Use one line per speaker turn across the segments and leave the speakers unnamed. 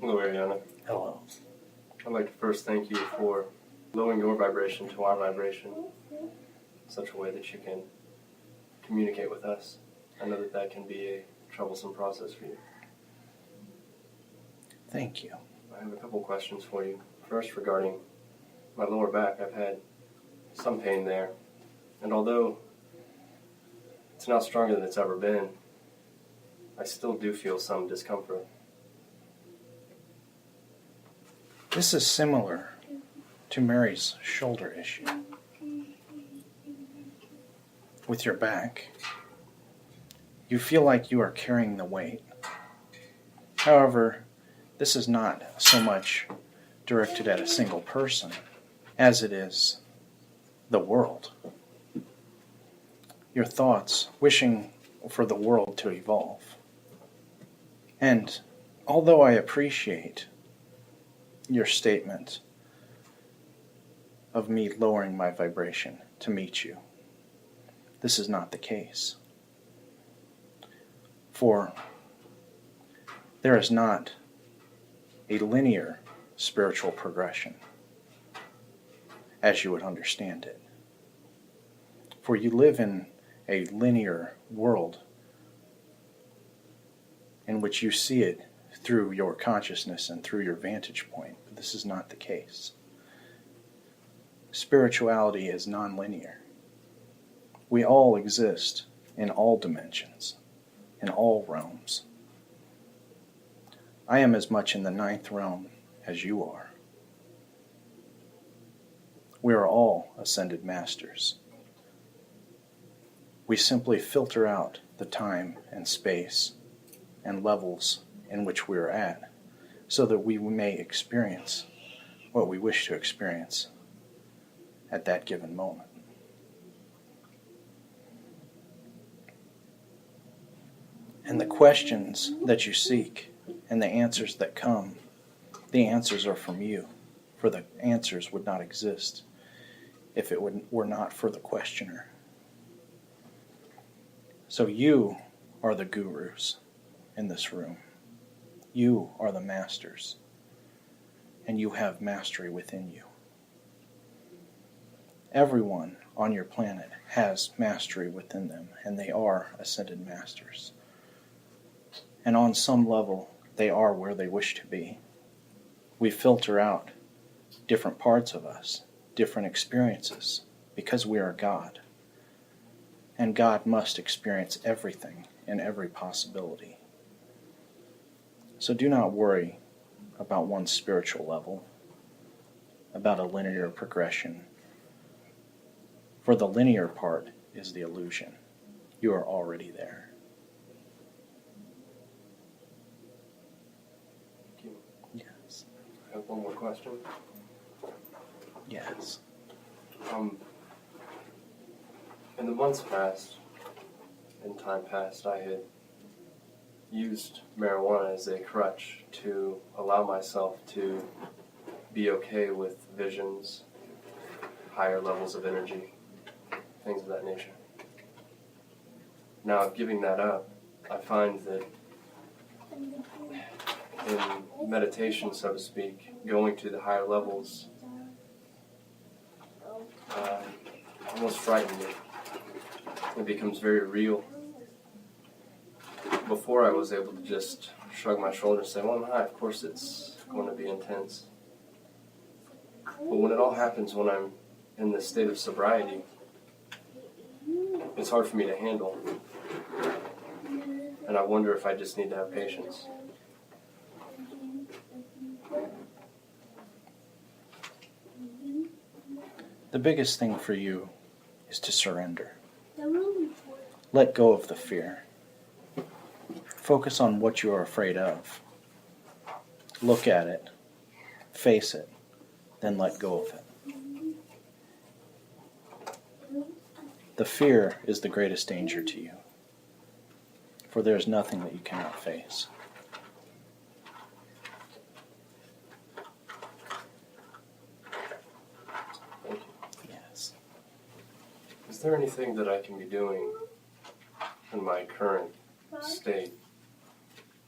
Hello, Ariana.
Hello.
I'd like to first thank you for lowering your vibration to our vibration in such a way that you can communicate with us. I know that can be a troublesome process for you.
Thank you.
I have a couple questions for you. First, regarding my lower back, I've had some pain there, and although it's not stronger than it's ever been, I still do feel some discomfort.
This is similar to Mary's shoulder issue. With your back, you feel like you are carrying the weight. However, this is not so much directed at a single person as it is the world. Your thoughts wishing for the world to evolve. And although I appreciate your statement of me lowering my vibration to meet you, this is not the case. For there is not a linear spiritual progression as you would understand it. For you live in a linear world in which you see it through your consciousness and through your vantage point. But this is not the case. Spirituality is non-linear. We all exist in all dimensions, in all realms. I am as much in the 9th realm as you are. We are all ascended masters. We simply filter out the time and space and levels in which we are at so that we may experience what we wish to experience at that given moment. And the questions that you seek and the answers that come, the answers are from you, for the answers would not exist if it were not for the questioner. So you are the gurus in this room. You are the masters, and you have mastery within you. Everyone on your planet has mastery within them, and they are ascended masters. And on some level, they are where they wish to be. We filter out different parts of us, different experiences, because we are God. And God must experience everything and every possibility. So do not worry about one's spiritual level, about a linear progression. For the linear part is the illusion. You are already there.
Thank you.
Yes.
I have one more question.
Yes.
In the months past, in time past, I had used marijuana as a crutch to allow myself to be okay with visions, higher levels of energy, things of that nature. Now, giving that up, I find that in meditation, so to speak, going to the higher levels almost frightens me. It becomes very real. Before I was able to just shrug my shoulders and say, well, of course it's going to be intense. But when it all happens when I'm in this state of sobriety, it's hard for me to handle. And I wonder if I just need to have patience.
The biggest thing for you is to surrender. Let go of the fear. Focus on what you are afraid of. Look at it. Face it. Then let go of it. The fear is the greatest danger to you, for there is nothing that you cannot face.
Thank you.
Yes.
Is there anything that I can be doing in my current state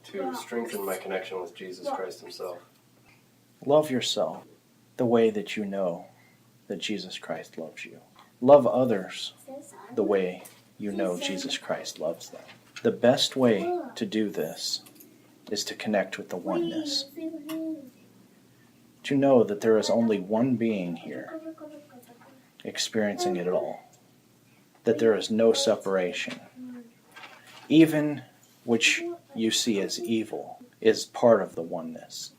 to strengthen my connection with Jesus Christ himself.
Love yourself the way that you know that Jesus Christ loves you. Love others the way you know Jesus Christ loves them. The best way to do this is to connect with the oneness. To know that there is only one being here experiencing it all. That there is no separation. Even which you see as evil is part of the oneness.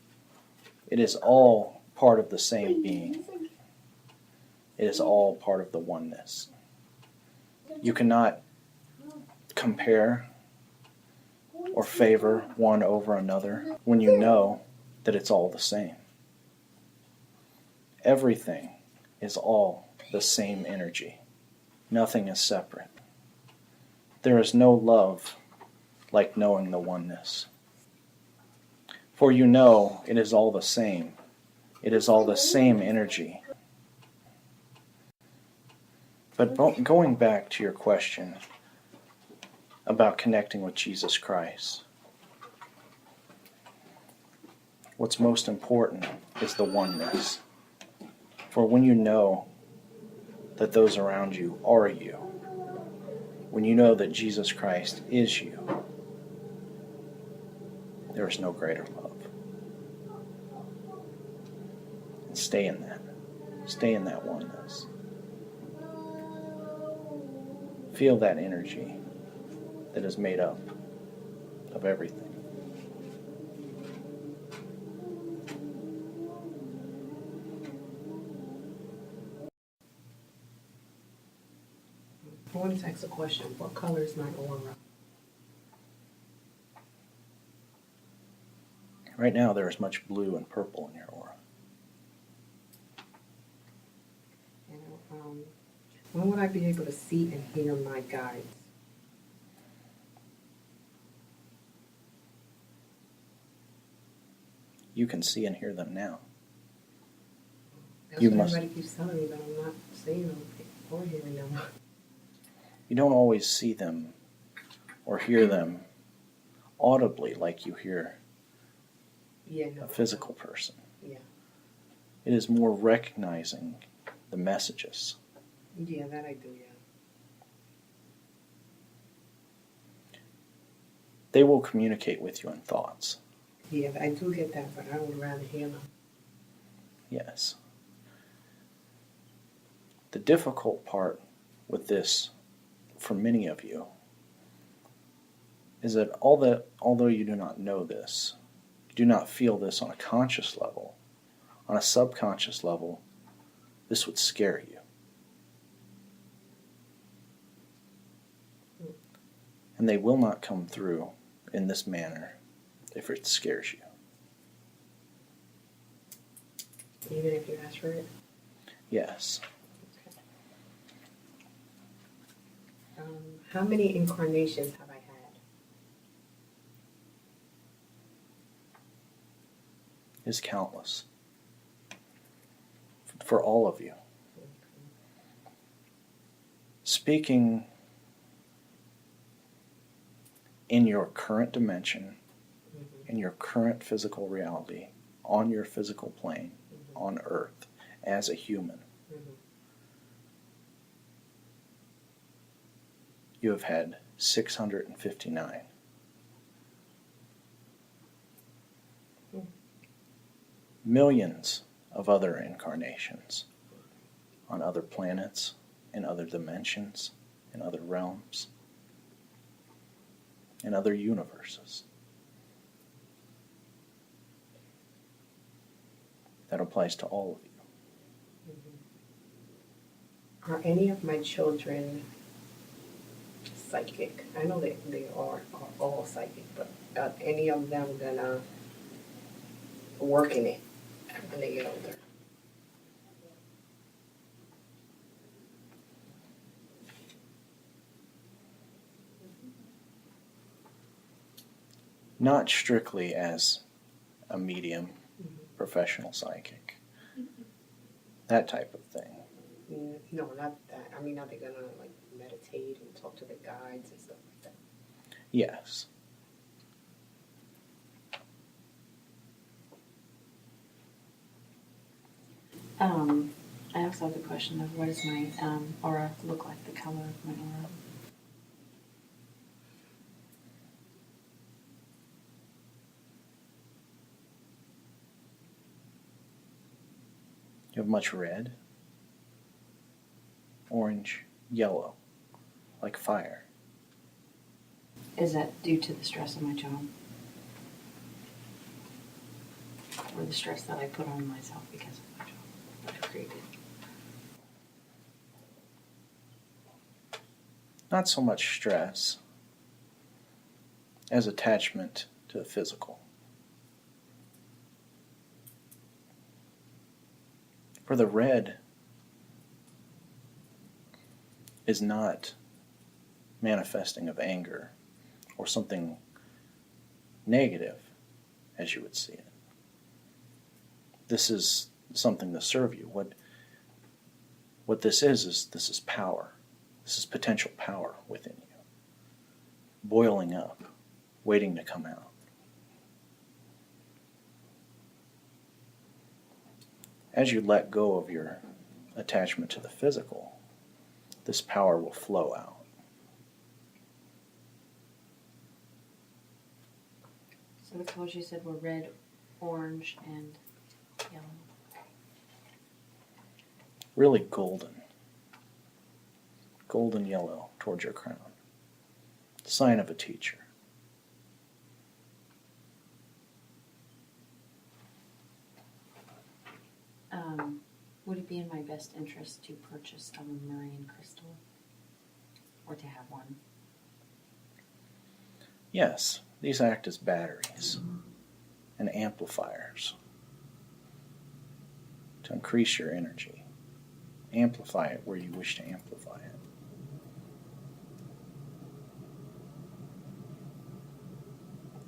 It is all part of the same being. It is all part of the oneness. You cannot compare or favor one over another when you know that it's all the same. Everything is all the same energy. Nothing is separate. There is no love like knowing the oneness. For you know it is all the same. It is all the same energy. But going back to your question about connecting with Jesus Christ, what's most important is the oneness. For when you know that those around you are you, when you know that Jesus Christ is you, there is no greater love. And stay in that. Stay in that oneness. Feel that energy that is made up of everything.
I wanted to ask a question. What color is my aura?
Right now there is much blue and purple in your aura.
And, when would I be able to see and hear my guides?
You can see and hear them now.
That's
You
what
must.
everybody keeps telling me, but I'm not seeing them or hearing them.
You don't always see them or hear them audibly like you hear a physical person.
Yeah.
It is more recognizing the messages.
Yeah, that I do, yeah.
They will communicate with you in thoughts.
Yeah, I do get that, but I would rather hear them.
Yes. The difficult part with this, for many of you, is that although you do not know this, you do not feel this on a conscious level, on a subconscious level, this would scare you. And they will not come through in this manner if it scares you.
Even if you ask for it?
Yes.
Okay. How many incarnations have I had?
Is countless. For all of you. Speaking in your current dimension, in your current physical reality, on your physical plane, on Earth, as a human, you have had 659. Millions of other incarnations on other planets, in other dimensions, in other realms, in other universes. That applies to all of you.
Are any of my children psychic? I know that they are all psychic, but are any of them gonna work in it when they get older?
Not strictly as a medium, professional psychic, that type of thing.
No, not that. I mean, are they gonna like meditate and talk to the guides and stuff like that?
Yes.
I also have the question of what does my aura look like, the color of my aura?
You have much red, orange, yellow, like fire.
Is that due to the stress of my job? Or the stress that I put on myself because of my job that I created?
Not so much stress as attachment to the physical. For the red is not manifesting of anger or something negative as you would see it. This is something to serve you. What this is power. This is potential power within you. Boiling up, waiting to come out. As you let go of your attachment to the physical, this power will flow out.
So the colors you said were red, orange, and yellow.
Really golden. Golden yellow towards your crown. Sign of a teacher.
Would it be in my best interest to purchase a Lemurian crystal? Or to have one?
Yes, these act as batteries and amplifiers to increase your energy. Amplify it where you wish to amplify it.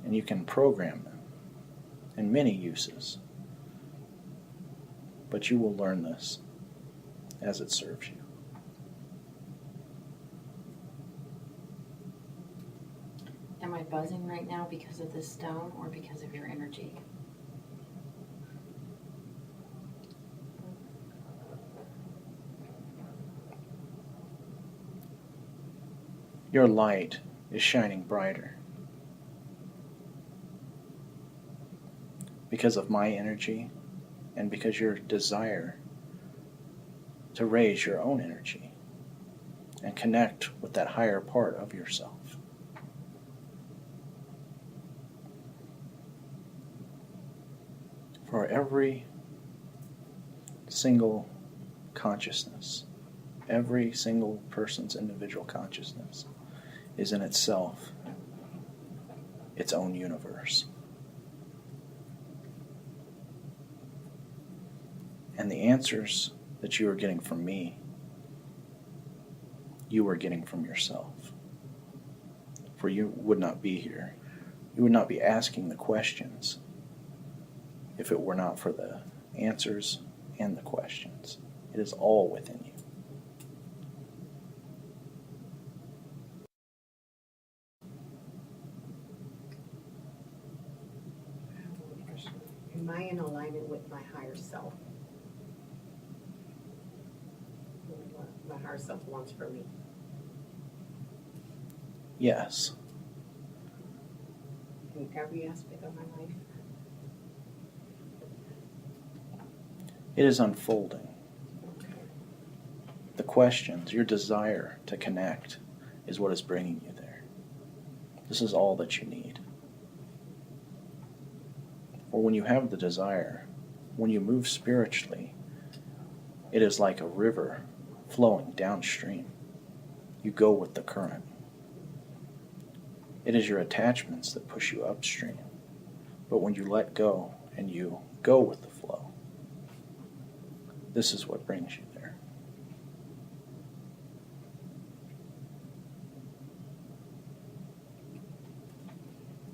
And you can program them in many uses. But you will learn this as it serves you.
Am I buzzing right now because of this stone or because of your energy?
Your light is shining brighter because of my energy and because your desire to raise your own energy and connect with that higher part of yourself. For every single consciousness, every single person's individual consciousness is in itself its own universe. And the answers that you are getting from me, you are getting from yourself. For you would not be here. You would not be asking the questions if it were not for the answers and the questions. It is all within you.
Am I in alignment with my higher self? What my higher self wants for me?
Yes.
In every aspect of my life?
It is unfolding.
Okay.
The questions, your desire to connect is what is bringing you there. This is all that you need. For when you have the desire, when you move spiritually, it is like a river flowing downstream. You go with the current. It is your attachments that push you upstream. But when you let go and you go with the flow, this is what brings you there.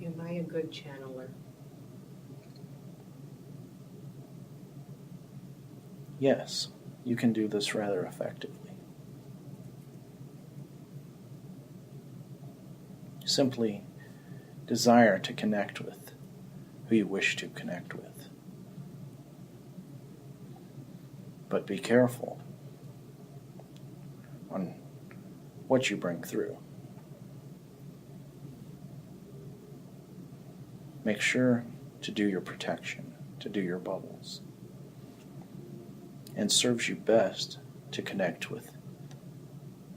Am I a good channeler?
Yes, you can do this rather effectively. Simply desire to connect with who you wish to connect with. But be careful on what you bring through. Make sure to do your protection, to do your bubbles. And serves you best to connect with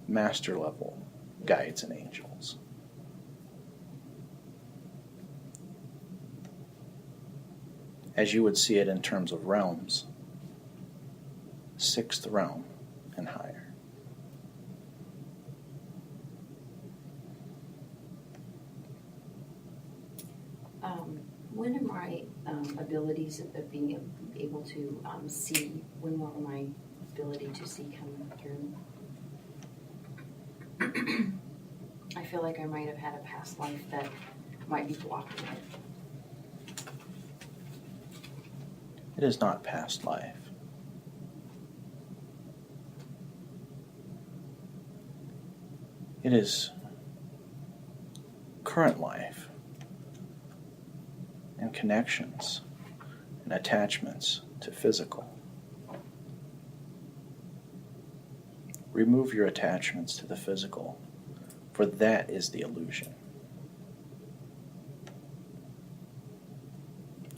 master level guides and angels. As you would see it in terms of realms, 6th realm and higher.
When are my abilities of being able to see, when will my ability to see come through? I feel like I might have had a past life that might be blocking it.
It is not past life. It is current life and connections and attachments to physical. Remove your attachments to the physical, for that is the illusion.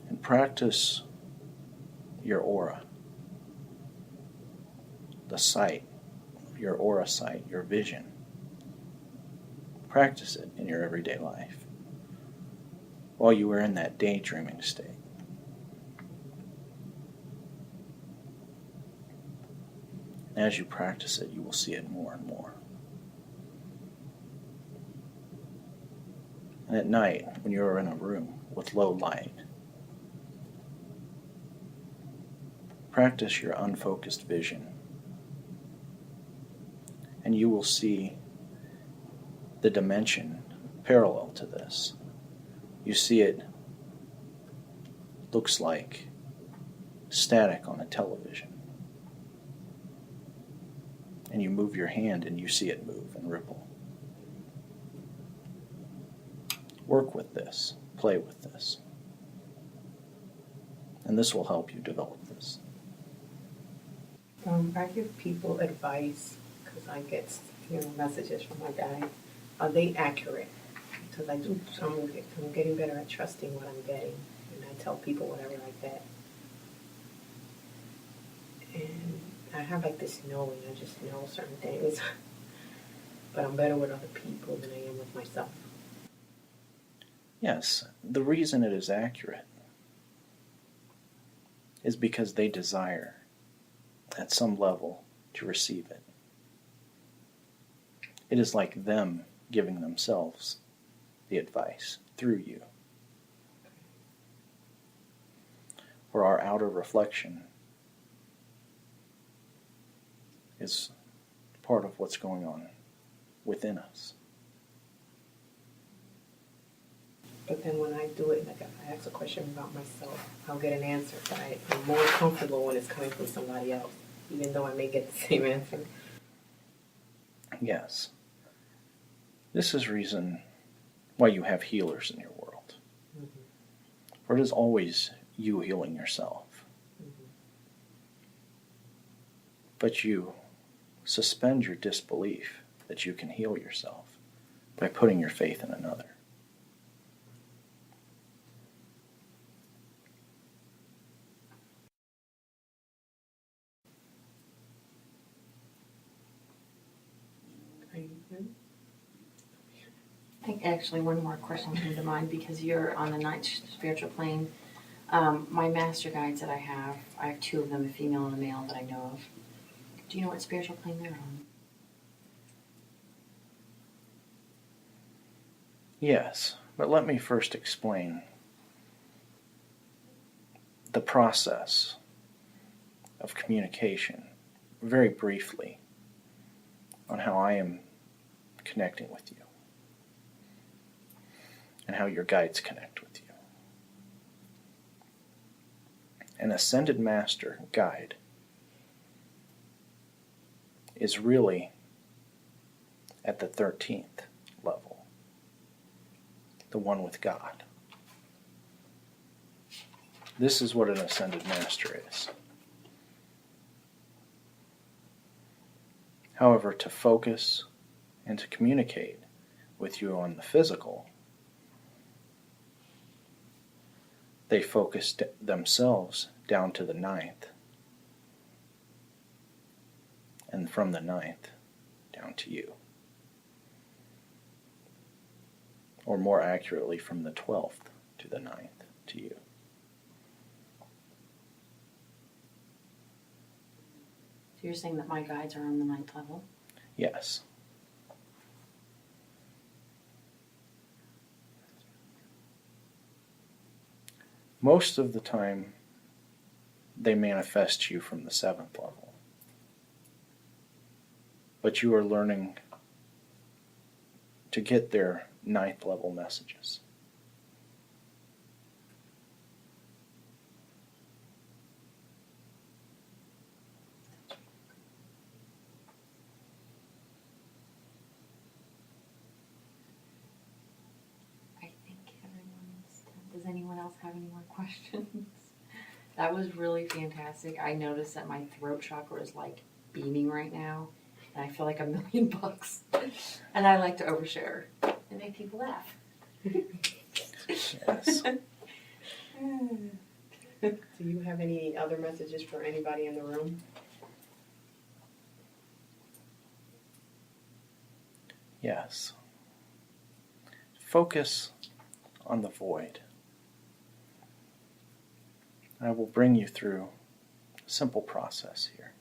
And practice your aura, the sight, your aura sight, your vision. Practice it in your everyday life while you are in that daydreaming state. And as you practice it, you will see it more and more. And at night, when you are in a room with low light, practice your unfocused vision, and you will see the dimension parallel to this. You see it looks like static on a television. And you move your hand and you see it move and ripple. Work with this, play with this. And this will help you develop this.
I give people advice because I get messages from my guy. Are they accurate? Because I'm getting better at trusting what I'm getting, and I tell people whatever I get. And I have like this knowing, I just know certain things. But I'm better with other people than I am with myself.
Yes, the reason it is accurate is because they desire at some level to receive it. It is like them giving themselves the advice through you. For our outer reflection is part of what's going on within us.
But then when I do it, like if I ask a question about myself, I'll get an answer. But I'm more comfortable when it's coming from somebody else, even though I may get the same answer.
Yes. This is reason why you have healers in your world.
Mm-hmm.
For it is always you healing yourself.
Mm-hmm.
But you suspend your disbelief that you can heal yourself by putting your faith in another.
I think actually one more question came to mind because you're on the ninth spiritual plane. My master guides that I have 2 of them, a female and a male that I know of. Do you know what spiritual plane they're on?
Yes, but let me first explain the process of communication very briefly on how I am connecting with you and how your guides connect with you. An ascended master guide is really at the 13th level, the one with God. This is what an ascended master is. However, to focus and to communicate with you on the physical, they focused themselves down to the 9th, and from the 9th down to you. Or more accurately, from the 12th to the 9th to you.
So you're saying that my guides are on the 9th level?
Yes. Most of the time, they manifest you from the 7th level. But you are learning to get their 9th level messages.
I think everyone's done. Does anyone else have any more questions? That was really fantastic. I noticed that my throat chakra is like beaming right now, and I feel like $1,000,000. And I like to overshare and make people laugh.
Yes.
Do you have any other messages for anybody in the room?
Yes. Focus on the void. I will bring you through a simple process here.